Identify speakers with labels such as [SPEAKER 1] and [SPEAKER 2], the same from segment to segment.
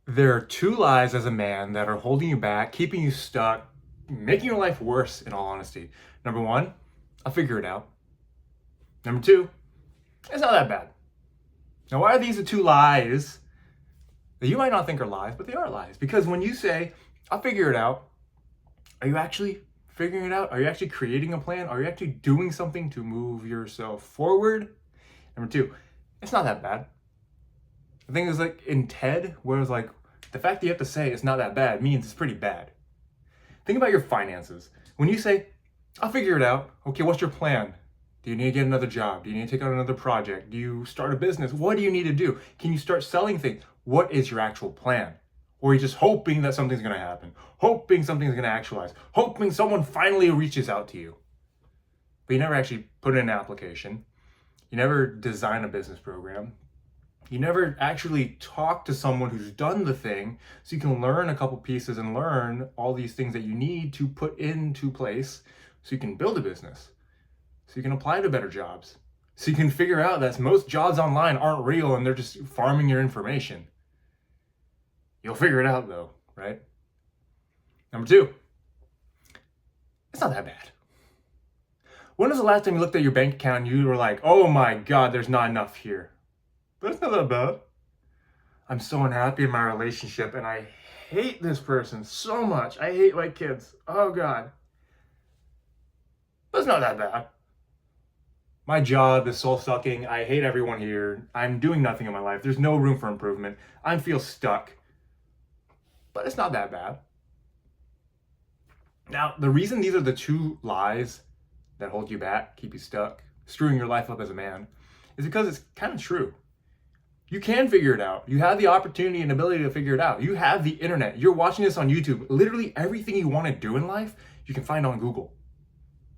[SPEAKER 1] There are two lies as a man that are holding you back, keeping you stuck, making your life worse, in all honesty. Number one, I'll figure it out. Number two, it's not that bad. Now, why are these the two lies that you might not think are lies, but they are lies? Because when you say, I'll figure it out, are you actually figuring it out? Are you actually creating a plan? Are you actually doing something to move yourself forward? Number two, it's not that bad. The thing is, like in TED, where it's like, the fact that you have to say it's not that bad means it's pretty bad. Think about your finances. When you say, I'll figure it out, okay, what's your plan? Do you need to get another job? Do you need to take on another project? Do you start a business? What do you need to do? Can you start selling things? What is your actual plan? Or are you just hoping that something's going to happen? Hoping something's going to actualize? Hoping someone finally reaches out to you? But you never actually put in an application. You never design a business program. You never actually talk to someone who's done the thing so you can learn a couple pieces and learn all these things that you need to put into place so you can build a business, so you can apply to better jobs, so you can figure out that most jobs online aren't real and they're just farming your information. You'll figure it out though, right? Number two, it's not that bad. When was the last time you looked at your bank account and you were like, oh my God, there's not enough here? But it's not that bad. I'm so unhappy in my relationship and I hate this person so much. I hate my kids. Oh God. But it's not that bad. My job is soul-sucking. I hate everyone here. I'm doing nothing in my life. There's no room for improvement. I feel stuck. But it's not that bad. Now, the reason these are the two lies that hold you back, keep you stuck, screwing your life up as a man, is because it's kind of true. You can figure it out. You have the opportunity and ability to figure it out. You have the internet. You're watching this on YouTube. Literally everything you want to do in life, you can find on Google.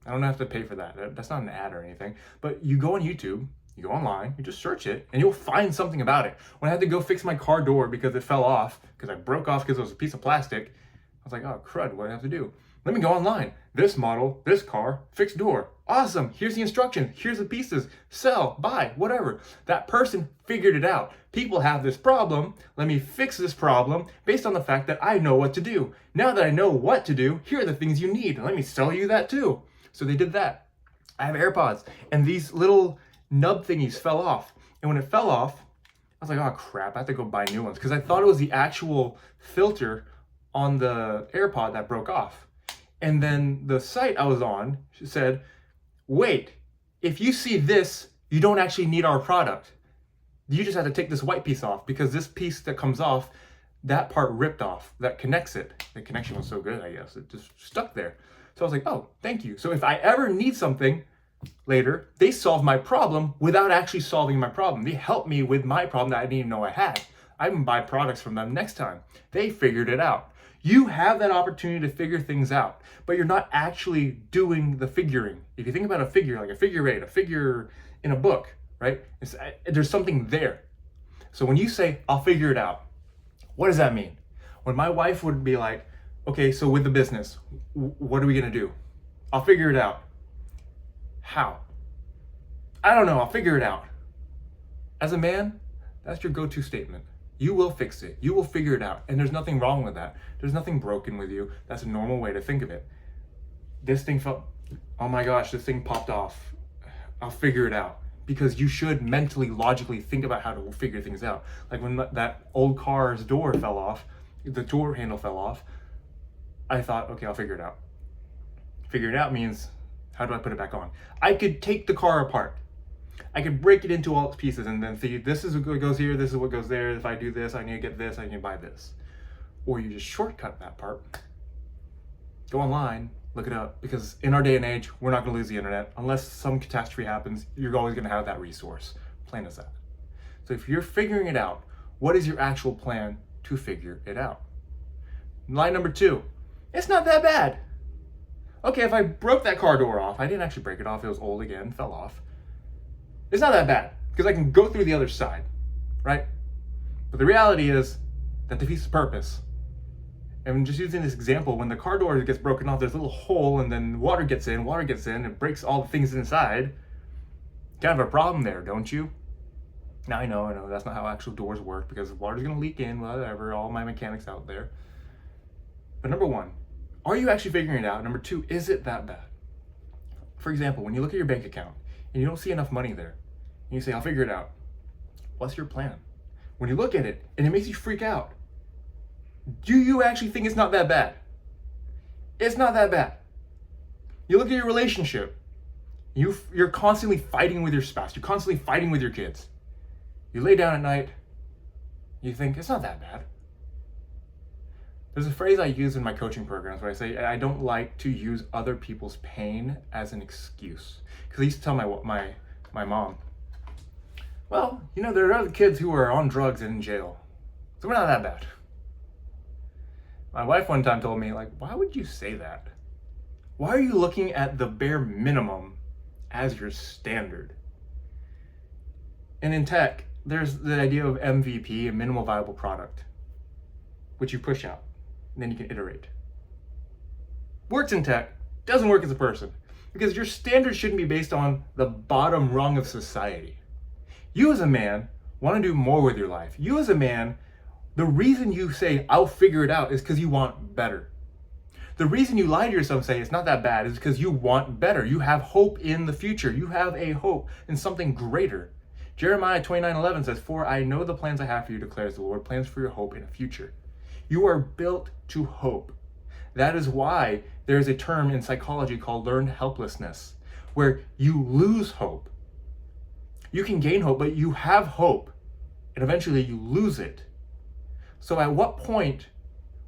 [SPEAKER 1] I don't have to pay for that. That's not an ad or anything. But you go on YouTube, you go online, you just search it, and you'll find something about it. When I had to go fix my car door because it fell off, because I broke off because it was a piece of plastic, I was like, oh crud, what do I have to do? Let me go online. This model, this car, fixed door. Awesome. Here's the instructions. Here's the pieces. Sell, buy, whatever. That person figured it out. People have this problem. Let me fix this problem based on the fact that I know what to do. Now that I know what to do, here are the things you need. Let me sell you that too. So they did that. I have AirPods and these little nub thingies fell off. And when it fell off, I was like, oh crap, I have to go buy new ones because I thought it was the actual filter on the AirPod that broke off. And then the site I was on said, wait, if you see this, you don't actually need our product. You just have to take this white piece off because this piece that comes off, that part ripped off, that connects it. The connection was so good, I guess, it just stuck there. So I was like, oh, thank you. So if I ever need something later, they solve my problem without actually solving my problem. They helped me with my problem that I didn't even know I had. I can buy products from them next time. They figured it out. You have that opportunity to figure things out, but you're not actually doing the figuring. If you think about a figure, like a figure eight, a figure in a book, right? There's something there. So when you say, I'll figure it out, what does that mean? When my wife would be like, okay, so with the business, what are we gonna do? I'll figure it out. How? I don't know, I'll figure it out. As a man, that's your go-to statement. You will fix it. You will figure it out. And there's nothing wrong with that. There's nothing broken with you. That's a normal way to think of it. This thing oh my gosh, this thing popped off. I'll figure it out. Because you should mentally, logically think about how to figure things out. Like when that old car's door fell off, the door handle fell off, I thought, okay, I'll figure it out. Figure it out means, how do I put it back on? I could take the car apart. I could break it into all its pieces and then see, this is what goes here, this is what goes there. If I do this, I need to get this, I need to buy this. Or you just shortcut that part. Go online, look it up, because in our day and age, we're not gonna lose the internet. Unless some catastrophe happens, you're always gonna have that resource. Plain as that. So if you're figuring it out, what is your actual plan to figure it out? Line number two, it's not that bad. Okay, if I broke that car door off, I didn't actually break it off, it was old again, fell off. It's not that bad because I can go through the other side, right? But the reality is that defeats the purpose. And just using this example, when the car door gets broken off, there's a little hole and then water gets in, it breaks all the things inside. Kind of a problem there, don't you? Now I know that's not how actual doors work because water's gonna leak in, whatever, all my mechanics out there. But number one, are you actually figuring it out? Number two, is it that bad? For example, when you look at your bank account and you don't see enough money there, and you say, I'll figure it out. What's your plan? When you look at it and it makes you freak out, do you actually think it's not that bad? It's not that bad. You look at your relationship, you're constantly fighting with your spouse, you're constantly fighting with your kids. You lay down at night, you think, it's not that bad. There's a phrase I use in my coaching programs where I say, I don't like to use other people's pain as an excuse. Because I used to tell my mom, well, there are other kids who are on drugs and in jail, so we're not that bad. My wife one time told me, why would you say that? Why are you looking at the bare minimum as your standard? And in tech, there's the idea of MVP, a minimal viable product, which you push out, and then you can iterate. Works in tech, doesn't work as a person, because your standard shouldn't be based on the bottom rung of society. You as a man want to do more with your life. You as a man, the reason you say, I'll figure it out, is because you want better. The reason you lie to yourself and say it's not that bad is because you want better. You have hope in the future. You have a hope in something greater. Jeremiah 29:11 says, for I know the plans I have for you, declares the Lord, plans for your hope in a future. You are built to hope. That is why there is a term in psychology called learned helplessness, where you lose hope. You can gain hope, but you have hope, and eventually you lose it. So at what point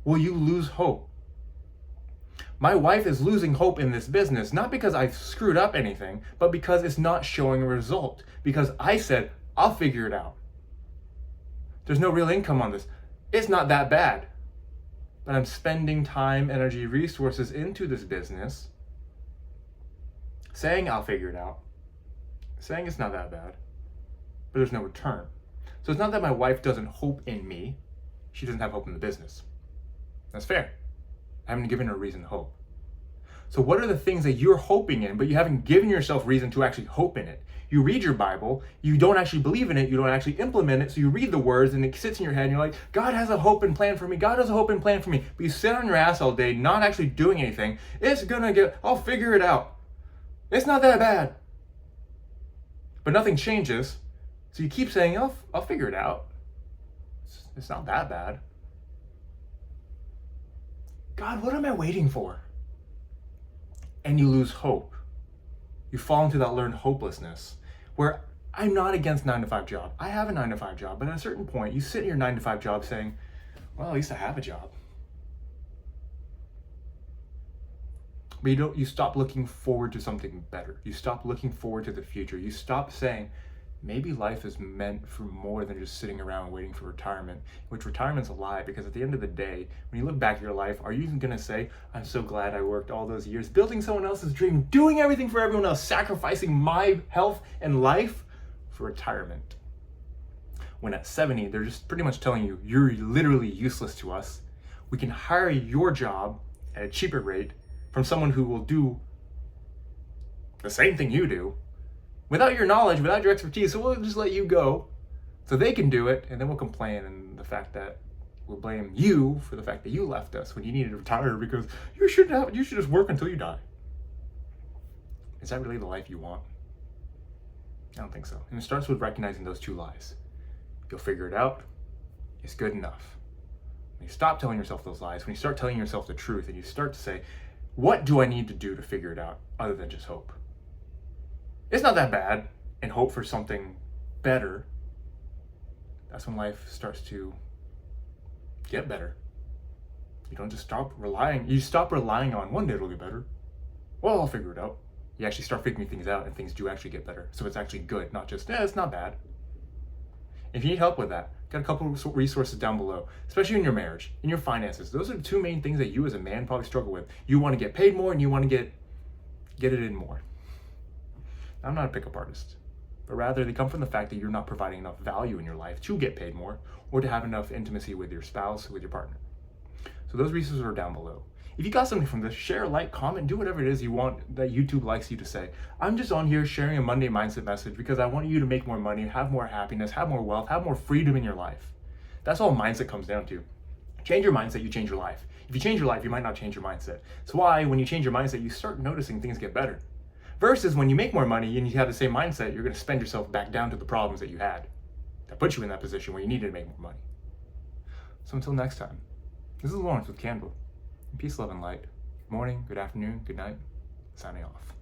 [SPEAKER 1] will you lose hope? My wife is losing hope in this business, not because I've screwed up anything, but because it's not showing a result. Because I said, I'll figure it out. There's no real income on this. It's not that bad. But I'm spending time, energy, resources into this business, saying I'll figure it out, saying it's not that bad, but there's no return. So it's not that my wife doesn't hope in me. She doesn't have hope in the business. That's fair. I haven't given her reason to hope. So what are the things that you're hoping in, but you haven't given yourself reason to actually hope in it? You read your Bible, you don't actually believe in it, you don't actually implement it, so you read the words and it sits in your head and you're like, God has a hope and plan for me, God has a hope and plan for me. But you sit on your ass all day not actually doing anything. I'll figure it out. It's not that bad. But nothing changes, so you keep saying, I'll figure it out. It's not that bad. God, what am I waiting for? And you lose hope. You fall into that learned hopelessness where I'm not against 9-to-5 job. I have a 9-to-5 job, but at a certain point, you sit in your 9-to-5 job saying, well, at least I have a job. But you stop looking forward to something better. You stop looking forward to the future. You stop saying, maybe life is meant for more than just sitting around waiting for retirement, which retirement's a lie, because at the end of the day, when you look back at your life, are you even gonna say, I'm so glad I worked all those years building someone else's dream, doing everything for everyone else, sacrificing my health and life for retirement? When at 70, they're just pretty much telling you, you're literally useless to us. We can hire your job at a cheaper rate from someone who will do the same thing you do, without your knowledge, without your expertise, so we'll just let you go so they can do it, and then we'll complain and the fact that we'll blame you for the fact that you left us when you needed to retire because you should just work until you die. Is that really the life you want? I don't think so. And it starts with recognizing those two lies. You'll figure it out. It's good enough. When you stop telling yourself those lies, when you start telling yourself the truth and you start to say, what do I need to do to figure it out other than just hope? It's not that bad, and hope for something better. That's when life starts to get better. You don't just stop relying. You stop relying on one day it'll get better. Well, I'll figure it out. You actually start figuring things out, and things do actually get better. So it's actually good, not just, it's not bad. If you need help with that, got a couple of resources down below, especially in your marriage, in your finances. Those are the two main things that you as a man probably struggle with. You want to get paid more, and you want to get it in more. I'm not a pickup artist, but rather they come from the fact that you're not providing enough value in your life to get paid more or to have enough intimacy with your spouse, with your partner. So those resources are down below. If you got something from this, share, like, comment, do whatever it is you want that YouTube likes you to say. I'm just on here sharing a Monday mindset message because I want you to make more money, have more happiness, have more wealth, have more freedom in your life. That's all mindset comes down to. Change your mindset, you change your life. If you change your life, you might not change your mindset. That's why when you change your mindset, you start noticing things get better. Versus when you make more money and you have the same mindset, you're going to spend yourself back down to the problems that you had that put you in that position where you needed to make more money. So until next time, this is Laurence with Candle. Peace, love, and light. Good morning, good afternoon, good night. Signing off.